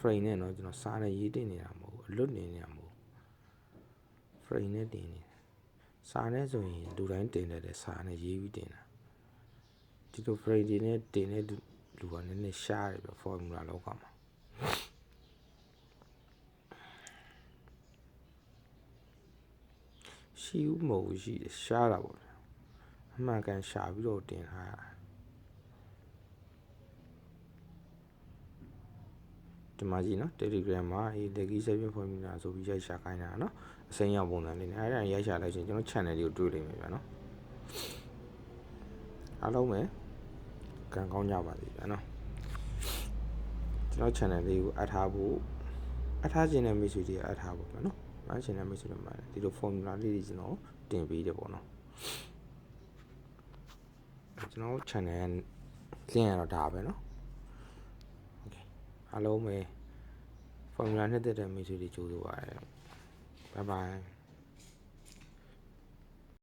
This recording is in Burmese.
frame နဲ့เนาะကျွန်တော်စားနဲ့ရေးတင်နေတာမဟုတ်ဘူးအလွတ်နေနေတာမဟုတ် frame နဲ့တင်နေစားနဲ့ဆိုရင်လူတိုင်းတင်တဲ့စားနဲ့ရေးပြီးတင်တာဒီလို frame တွေနဲ့တင်တဲ့လူကနည်းနည်းရှားတယ်ပြ formula လောကမှာရှိဦးမဟုတ်ရှိတယ်ရှားတာပေါ့အမှန်ကန်ရှာပြီးတော့တင်ထားတာဒီမှာကြီးနော် Telegram မှာLeggy Saving Formula ဆိုပြီးရိုက်ရှာခိုင်းတာနော်အစိမ်းရောက်ပုံစံလေးနဲ့အဲ့ဒါရိုက်ရှာလိုက်ချင်းကျွန်တော် channel လေးကိုတွေ့လိမ့်မယ်ဗျာနော်အားလုံးပဲကံကောင်းကြပါစေဗျာနော်ကျွန်တော် channel လေးကိုအပ်ထားဖို့အပ်ထားခြင်းနဲ့မိတ်ဆွေတွေအပ်ထားဖို့ဗျာနော်အားခြင်းနဲ့မိတ်ဆွေတွေမှာဒီလို formula လေးတွေကျွန်တော်တင်ပေးတယ်ပေါ့နော်ကျွန်တော် channel လင်းရတော့ဒါပဲနော်အားလုံးပဲ formula နဲ့တက်တဲ့မိတ်ဆွေတွေကြိုးစားပါတယ် bye bye